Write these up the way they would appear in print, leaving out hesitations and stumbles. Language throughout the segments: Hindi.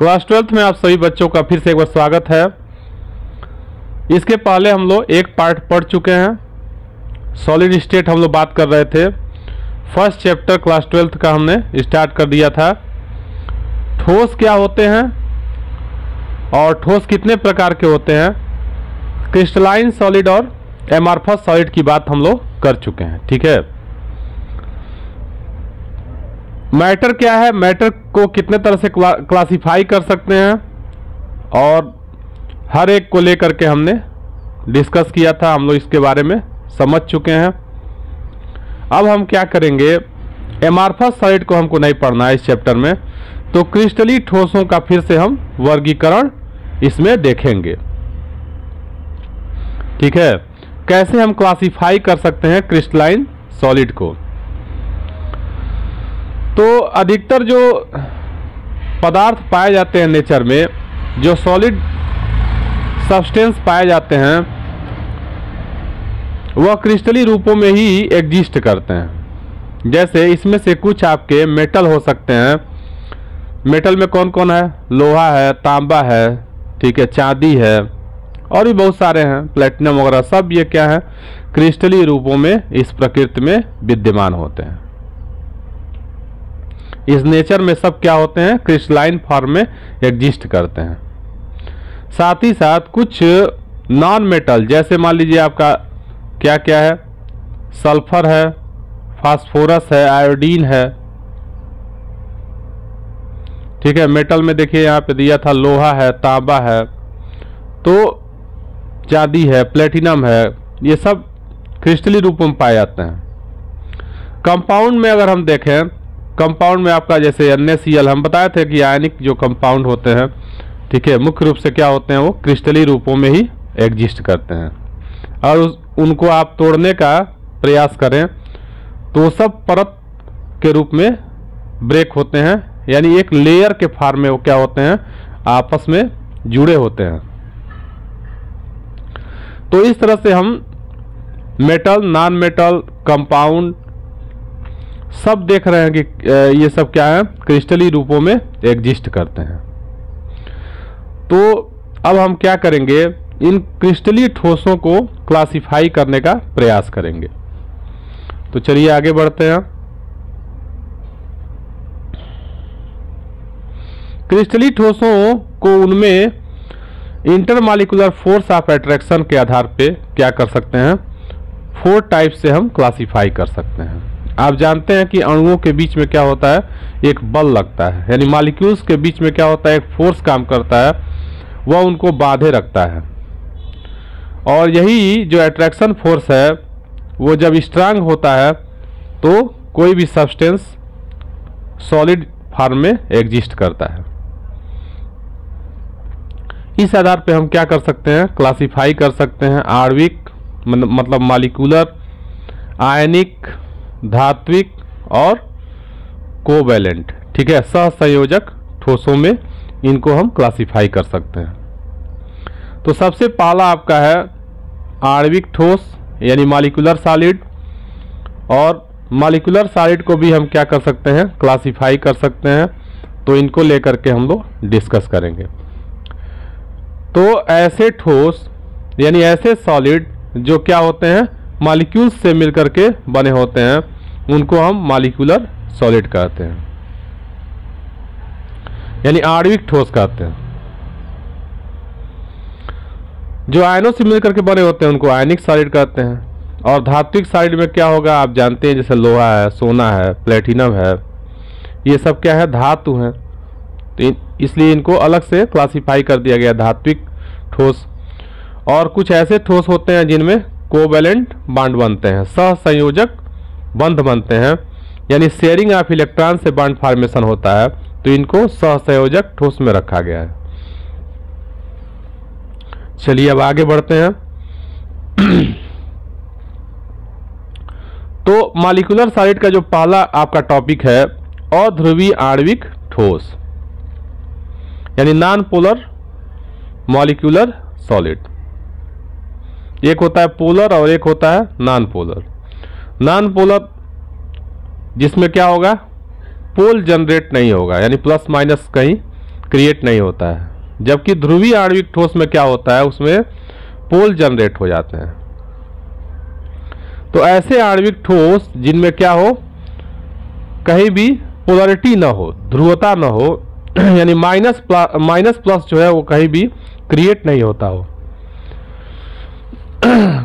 क्लास 12th में आप सभी बच्चों का फिर से एक बार स्वागत है। इसके पहले हम लोग एक पार्ट पढ़ चुके हैं। सॉलिड स्टेट हम लोग बात कर रहे थे। फर्स्ट चैप्टर क्लास 12th का हमने स्टार्ट कर दिया था। ठोस क्या होते हैं और ठोस कितने प्रकार के होते हैं, क्रिस्टलाइन सॉलिड और एमॉर्फस सॉलिड की बात हम लोग कर चुके हैं। ठीक है, मैटर क्या है, मैटर को कितने तरह से क्लासिफाई कर सकते हैं और हर एक को लेकर के हमने डिस्कस किया था। हम लोग इसके बारे में समझ चुके हैं। अब हम क्या करेंगे, एमॉर्फस सॉलिड को हमको नहीं पढ़ना है इस चैप्टर में, तो क्रिस्टली ठोसों का फिर से हम वर्गीकरण इसमें देखेंगे। ठीक है, कैसे हम क्लासिफाई कर सकते हैं क्रिस्टलाइन सॉलिड को। तो अधिकतर जो पदार्थ पाए जाते हैं नेचर में, जो सॉलिड सब्सटेंस पाए जाते हैं, वह क्रिस्टली रूपों में ही एग्जिस्ट करते हैं। जैसे इसमें से कुछ आपके मेटल हो सकते हैं। मेटल में कौन कौन है, लोहा है, तांबा है, ठीक है, चांदी है और भी बहुत सारे हैं, प्लेटिनम वगैरह। सब ये क्या है, क्रिस्टली रूपों में इस प्रकृति में विद्यमान होते हैं। इस नेचर में सब क्या होते हैं, क्रिस्टलाइन फॉर्म में एग्जिस्ट करते हैं। साथ ही साथ कुछ नॉन मेटल, जैसे मान लीजिए आपका क्या क्या है, सल्फर है, फास्फोरस है, आयोडीन है। ठीक है, मेटल में देखिए यहाँ पे दिया था लोहा है, तांबा है, तो चांदी है, प्लेटिनम है, ये सब क्रिस्टली रूप में पाए जाते हैं। कंपाउंड में अगर हम देखें, कंपाउंड में आपका जैसे NaCl, हम बताए थे कि आयनिक जो कंपाउंड होते हैं, ठीक है, मुख्य रूप से क्या होते हैं, वो क्रिस्टली रूपों में ही एग्जिस्ट करते हैं। और उनको आप तोड़ने का प्रयास करें तो सब परत के रूप में ब्रेक होते हैं, यानी एक लेयर के फॉर्म में वो क्या होते हैं, आपस में जुड़े होते हैं। तो इस तरह से हम मेटल, नॉन मेटल, कंपाउंड सब देख रहे हैं कि ये सब क्या है, क्रिस्टली रूपों में एग्जिस्ट करते हैं। तो अब हम क्या करेंगे, इन क्रिस्टली ठोसों को क्लासिफाई करने का प्रयास करेंगे। तो चलिए आगे बढ़ते हैं। क्रिस्टली ठोसों को उनमें इंटरमॉलिक्यूलर फोर्स ऑफ अट्रैक्शन के आधार पे क्या कर सकते हैं, 4 टाइप से हम क्लासिफाई कर सकते हैं। आप जानते हैं कि अणुओं के बीच में क्या होता है, एक बल लगता है, यानी मॉलिक्यूल्स के बीच में क्या होता है, एक फोर्स काम करता है, वह उनको बांधे रखता है। और यही जो अट्रैक्शन फोर्स है, वो जब स्ट्रांग होता है तो कोई भी सब्सटेंस सॉलिड फॉर्म में एग्जिस्ट करता है। इस आधार पे हम क्या कर सकते हैं, क्लासिफाई कर सकते हैं आणविक मतलब मॉलिक्यूलर, आयनिक, धात्विक और कोवैलेंट। ठीक है, सहसंयोजक ठोसों में इनको हम क्लासिफाई कर सकते हैं। तो सबसे पहला आपका है आणविक ठोस, यानी मॉलिक्यूलर सॉलिड। और मॉलिक्यूलर सॉलिड को भी हम क्या कर सकते हैं, क्लासिफाई कर सकते हैं। तो इनको लेकर के हम लोग डिस्कस करेंगे। तो ऐसे ठोस यानी ऐसे सॉलिड जो क्या होते हैं, मॉलिक्यूल्स से मिलकर के बने होते हैं, उनको हम मॉलिक्यूलर सॉलिड कहते हैं, यानी आणविक ठोस कहते हैं। जो आयनों से मिलकर के बने होते हैं उनको आयनिक सॉलिड कहते हैं। और धात्विक सॉलिड में क्या होगा, आप जानते हैं, जैसे लोहा है, सोना है, प्लेटिनम है, ये सब क्या है, धातु हैं। तो इसलिए इनको अलग से क्लासिफाई कर दिया गया, धात्विक ठोस। और कुछ ऐसे ठोस होते हैं जिनमें कोवैलेंट बॉन्ड बनते हैं, सहसंयोजक बंध बनते हैं, यानी शेयरिंग ऑफ इलेक्ट्रॉन से बॉन्ड फॉर्मेशन होता है, तो इनको सहसंयोजक ठोस में रखा गया है। चलिए अब आगे बढ़ते हैं। तो मॉलिक्यूलर सॉलिड का जो पहला आपका टॉपिक है, अध्रुवीय आणविक ठोस, यानी नॉन पोलर मॉलिक्यूलर सॉलिड। एक होता है पोलर और एक होता है नॉन पोलर। नॉन पोलर जिसमें क्या होगा, पोल जनरेट नहीं होगा, यानी प्लस माइनस कहीं क्रिएट नहीं होता है। जबकि ध्रुवीय आणविक ठोस में क्या होता है, उसमें पोल जनरेट हो जाते हैं। तो ऐसे आणविक ठोस जिनमें क्या हो, कहीं भी पोलरिटी ना हो, ध्रुवता ना हो, यानी माइनस प्लस जो है वो कहीं भी क्रिएट नहीं होता हो।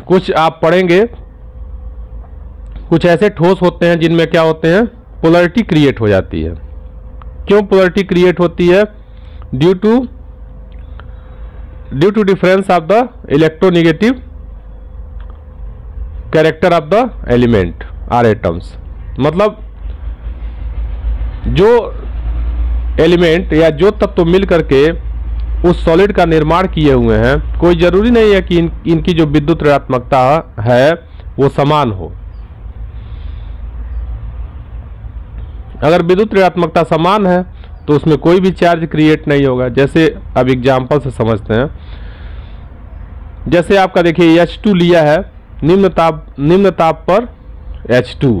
कुछ आप पढ़ेंगे, कुछ ऐसे ठोस होते हैं जिनमें क्या होते हैं, पोलरिटी क्रिएट हो जाती है। क्यों पोलरिटी क्रिएट होती है? Due to difference of the electronegative character of the element or atoms. मतलब जो एलिमेंट या जो तत्व मिल करके उस सॉलिड का निर्माण किए हुए हैं, कोई जरूरी नहीं है कि इनकी जो विद्युत ऋणात्मकता है वो समान हो। अगर विद्युत ऋणात्मकता समान है तो उसमें कोई भी चार्ज क्रिएट नहीं होगा। जैसे अब एग्जांपल से समझते हैं। जैसे आपका देखिए H2 लिया है, निम्न ताप पर H2,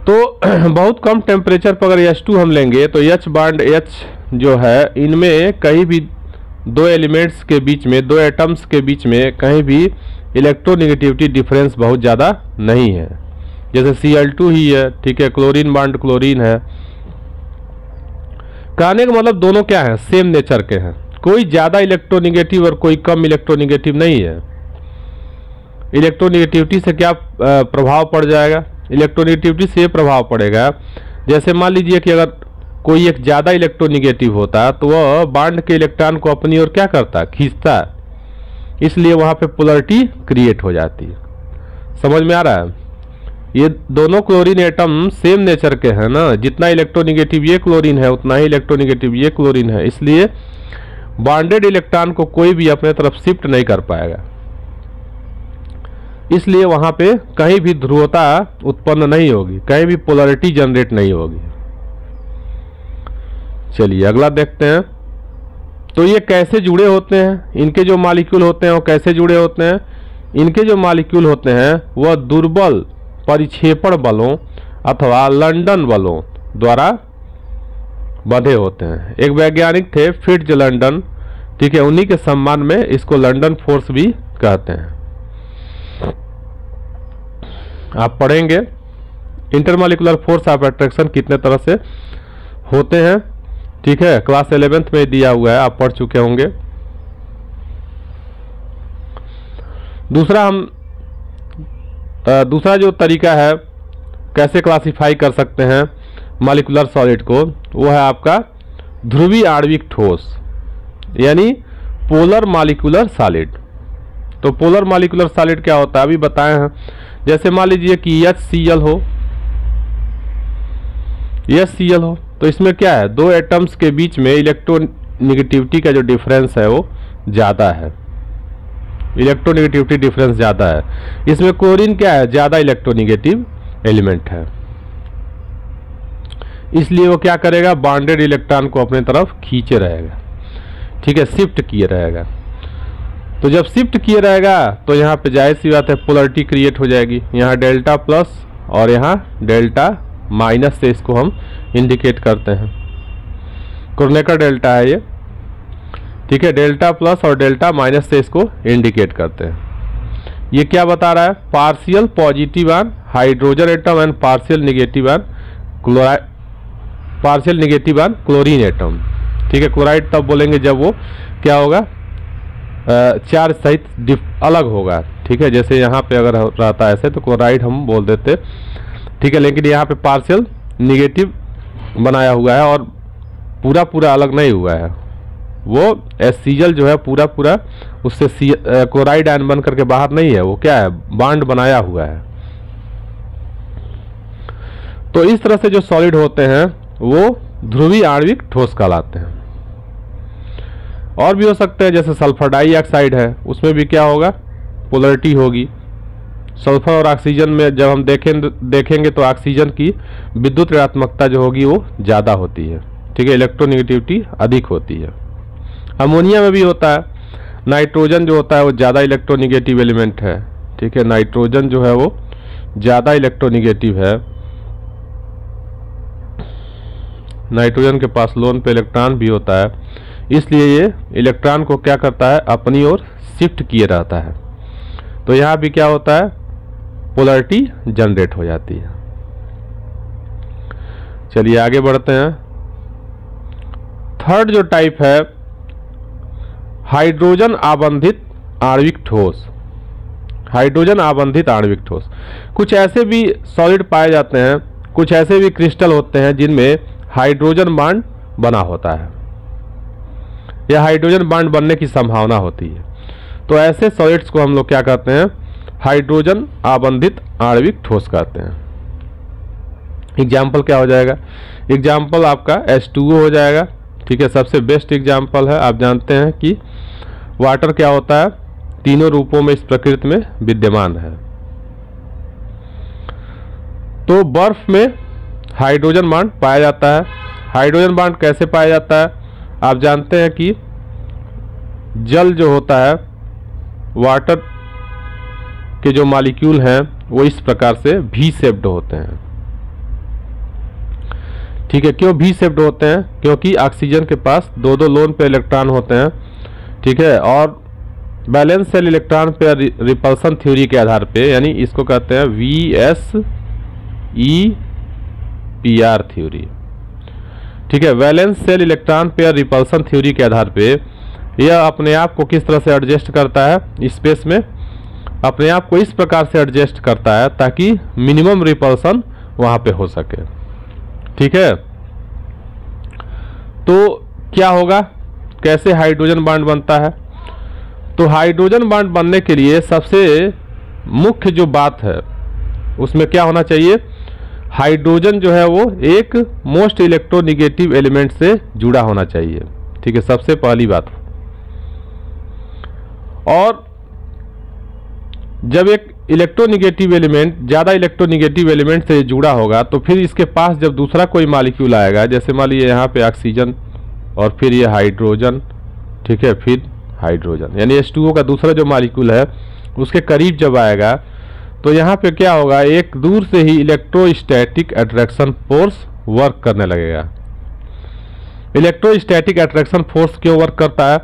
तो बहुत कम टेम्परेचर पर अगर H2 हम लेंगे तो H बांड H जो है, इनमें कहीं भी दो एलिमेंट्स के बीच में, दो एटम्स के बीच में कहीं भी इलेक्ट्रोनेगेटिविटी डिफरेंस बहुत ज़्यादा नहीं है। जैसे Cl2 ही है, ठीक है, क्लोरीन बांड क्लोरीन है। कहने का मतलब दोनों क्या है, सेम नेचर के हैं। कोई ज़्यादा इलेक्ट्रोनेगेटिव और कोई कम इलेक्ट्रोनेगेटिव नहीं है। इलेक्ट्रोनेगेटिविटी से क्या प्रभाव पड़ जाएगा? इलेक्ट्रोनेगेटिविटी से प्रभाव पड़ेगा, जैसे मान लीजिए कि अगर कोई एक ज़्यादा इलेक्ट्रोनेगेटिव होता तो वह बांड के इलेक्ट्रॉन को अपनी ओर क्या करता, खींचता, इसलिए वहाँ पे पोलरिटी क्रिएट हो जाती है। समझ में आ रहा है? ये दोनों क्लोरीन एटम सेम नेचर के हैं ना, जितना इलेक्ट्रोनेगेटिव ये क्लोरीन है उतना ही इलेक्ट्रोनेगेटिव ये क्लोरीन है, इसलिए बॉन्डेड इलेक्ट्रॉन को कोई भी अपने तरफ शिफ्ट नहीं कर पाएगा। इसलिए वहां पे कहीं भी ध्रुवता उत्पन्न नहीं होगी, कहीं भी पोलरिटी जनरेट नहीं होगी। चलिए अगला देखते हैं। तो ये कैसे जुड़े होते हैं, इनके जो मॉलिक्यूल होते हैं वो कैसे जुड़े होते हैं? इनके जो मॉलिक्यूल होते हैं वह दुर्बल परिक्षेपण बलों अथवा लंदन बलों द्वारा बंधे होते हैं। एक वैज्ञानिक थे फिट्ज लंदन, ठीक है, उन्हीं के सम्मान में इसको लंदन फोर्स भी कहते हैं। आप पढ़ेंगे इंटरमॉलिक्यूलर फोर्स ऑफ अट्रैक्शन कितने तरह से होते हैं, ठीक है, क्लास 11th में दिया हुआ है, आप पढ़ चुके होंगे। दूसरा जो तरीका है कैसे क्लासिफाई कर सकते हैं मॉलिक्यूलर सॉलिड को, वो है आपका ध्रुवीय आणविक ठोस, यानी पोलर मॉलिक्यूलर सॉलिड। तो पोलर मॉलिक्यूलर सॉलिड क्या होता है अभी बताए हैं। जैसे मान लीजिए कि HCl हो, तो इसमें क्या है, दो एटम्स के बीच में इलेक्ट्रोनेगेटिविटी का जो डिफरेंस है वो ज़्यादा है, इलेक्ट्रोनेगेटिविटी डिफरेंस ज़्यादा है। इसमें क्लोरीन क्या है, ज़्यादा इलेक्ट्रोनेगेटिव एलिमेंट है, इसलिए वो क्या करेगा, बॉन्डेड इलेक्ट्रॉन को अपने तरफ खींचे रहेगा, ठीक है, शिफ्ट किए रहेगा। तो जब शिफ्ट किए रहेगा तो यहाँ पे जाहिर सी बात है पोलरिटी क्रिएट हो जाएगी। यहाँ डेल्टा प्लस और यहाँ डेल्टा माइनस से इसको हम इंडिकेट करते हैं। क्रोनेकर डेल्टा है ये, ठीक है, डेल्टा प्लस और डेल्टा माइनस से इसको इंडिकेट करते हैं। ये क्या बता रहा है, partial positive on hydrogen atom and partial negative on chlorine atom, ठीक है। क्लोराइड तब बोलेंगे जब वो क्या होगा, चार्ज सहित अलग होगा, ठीक है। जैसे यहाँ पे अगर रहता है ऐसे तो क्लोराइड हम बोल देते, ठीक है, लेकिन यहाँ पे पार्शियल निगेटिव बनाया हुआ है और पूरा पूरा अलग नहीं हुआ है। वो HCl जो है पूरा पूरा उससे क्लोराइड आयन बन करके बाहर नहीं है, वो क्या है, बॉन्ड बनाया हुआ है। तो इस तरह से जो सॉलिड होते हैं वो ध्रुवीय आणविक ठोस कहलाते हैं। और भी हो सकते हैं, जैसे सल्फर डाइऑक्साइड है, उसमें भी क्या होगा, पोलरिटी होगी। सल्फर और ऑक्सीजन में जब हम देखेंगे तो ऑक्सीजन की विद्युत ऋणात्मकता जो होगी वो ज़्यादा होती है, ठीक है, इलेक्ट्रोनेगेटिविटी अधिक होती है। अमोनिया में भी होता है। नाइट्रोजन जो होता है वो ज़्यादा इलेक्ट्रोनेगेटिव एलिमेंट है, ठीक है, नाइट्रोजन जो है वो ज़्यादा इलेक्ट्रोनेगेटिव है। नाइट्रोजन के पास लोन पे इलेक्ट्रॉन भी होता है, इसलिए ये इलेक्ट्रॉन को क्या करता है, अपनी ओर शिफ्ट किए रहता है। तो यहाँ भी क्या होता है, पोलैरिटी जनरेट हो जाती है। चलिए आगे बढ़ते हैं। थर्ड जो टाइप है, हाइड्रोजन आबंधित आणविक ठोस। हाइड्रोजन आबंधित आणविक ठोस, कुछ ऐसे भी सॉलिड पाए जाते हैं, कुछ ऐसे भी क्रिस्टल होते हैं जिनमें हाइड्रोजन बॉन्ड बना होता है या हाइड्रोजन बॉन्ड बनने की संभावना होती है। तो ऐसे सॉलिड्स को हम लोग क्या कहते हैं, हाइड्रोजन आबंधित आणविक ठोस कहते हैं। एग्जाम्पल क्या हो जाएगा, एग्जाम्पल आपका H2O हो जाएगा। ठीक है, सबसे बेस्ट एग्जाम्पल है। आप जानते हैं कि वाटर क्या होता है, तीनों रूपों में इस प्रकृति में विद्यमान है। तो बर्फ में हाइड्रोजन बॉन्ड पाया जाता है। हाइड्रोजन बॉन्ड कैसे पाया जाता है, आप जानते हैं कि जल जो होता है, वाटर के जो मॉलिक्यूल हैं वो इस प्रकार से V शेप्ड होते हैं। ठीक है, क्यों V शेप्ड होते हैं, क्योंकि ऑक्सीजन के पास दो दो लोन पे इलेक्ट्रॉन होते हैं। ठीक है, और बैलेंस सेल इलेक्ट्रॉन पे रिपल्सन थ्योरी के आधार पे, यानी इसको कहते हैं VSEPR थ्योरी। ठीक है, valence shell electron pair repulsion theory के आधार पे यह अपने आप को किस तरह से एडजस्ट करता है, स्पेस में अपने आप को इस प्रकार से एडजस्ट करता है ताकि मिनिमम रिपल्सन वहां पे हो सके। ठीक है, तो क्या होगा, कैसे हाइड्रोजन बॉन्ड बनता है। तो हाइड्रोजन बॉन्ड बनने के लिए सबसे मुख्य जो बात है उसमें क्या होना चाहिए, हाइड्रोजन जो है वो एक मोस्ट इलेक्ट्रोनिगेटिव एलिमेंट से जुड़ा होना चाहिए। ठीक है, सबसे पहली बात। और जब एक इलेक्ट्रोनिगेटिव एलिमेंट ज़्यादा इलेक्ट्रोनिगेटिव एलिमेंट से जुड़ा होगा तो फिर इसके पास जब दूसरा कोई मॉलिक्यूल आएगा, जैसे मान लीजिए यहाँ पे ऑक्सीजन और फिर ये हाइड्रोजन, ठीक है, फिर हाइड्रोजन, यानी H2O का दूसरा जो मॉलिक्यूल है उसके करीब जब आएगा तो यहाँ पे क्या होगा, एक दूर से ही इलेक्ट्रोस्टैटिक अट्रैक्शन फोर्स वर्क करने लगेगा। इलेक्ट्रोस्टैटिक अट्रैक्शन फोर्स क्यों वर्क करता है,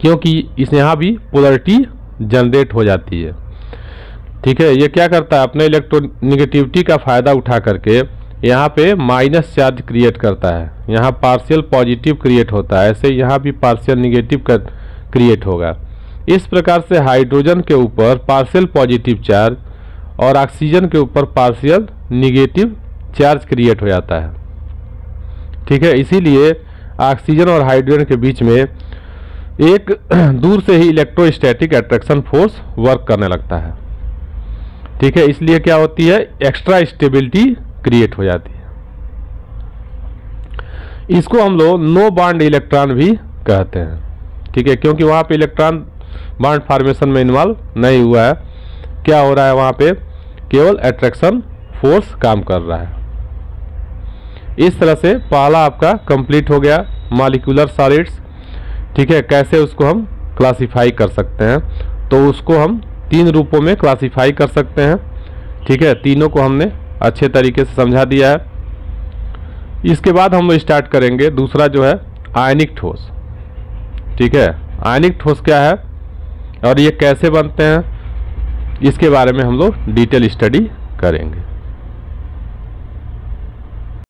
क्योंकि इस यहाँ भी पोलैरिटी जनरेट हो जाती है। ठीक है, ये क्या करता है, अपने इलेक्ट्रोनिगेटिविटी का फायदा उठा करके यहाँ पे माइनस चार्ज क्रिएट करता है। यहाँ पार्शियल पॉजिटिव क्रिएट होता है, ऐसे यहाँ भी पार्शियल निगेटिव क्रिएट होगा। इस प्रकार से हाइड्रोजन के ऊपर पार्शियल पॉजिटिव चार्ज और ऑक्सीजन के ऊपर पार्शियल निगेटिव चार्ज क्रिएट हो जाता है। ठीक है, इसीलिए ऑक्सीजन और हाइड्रोजन के बीच में एक दूर से ही इलेक्ट्रोस्टैटिक अट्रैक्शन फोर्स वर्क करने लगता है। ठीक है, इसलिए क्या होती है, एक्स्ट्रा स्टेबिलिटी क्रिएट हो जाती है। इसको हम लोग नो बॉन्ड इलेक्ट्रॉन भी कहते हैं। ठीक है, क्योंकि वहां पे इलेक्ट्रॉन बॉन्ड फॉर्मेशन में इन्वॉल्व नहीं हुआ है। क्या हो रहा है, वहां पे केवल अट्रैक्शन फोर्स काम कर रहा है। इस तरह से पहला आपका कंप्लीट हो गया, मॉलिक्यूलर सॉलिड्स। ठीक है, कैसे उसको हम क्लासिफाई कर सकते हैं, तो उसको हम तीन रूपों में क्लासिफाई कर सकते हैं। ठीक है, तीनों को हमने अच्छे तरीके से समझा दिया है। इसके बाद हम लोग स्टार्ट करेंगे दूसरा जो है आयनिक ठोस। ठीक है, आयनिक ठोस क्या है और ये कैसे बनते हैं, इसके बारे में हम लोग डिटेल स्टडी करेंगे।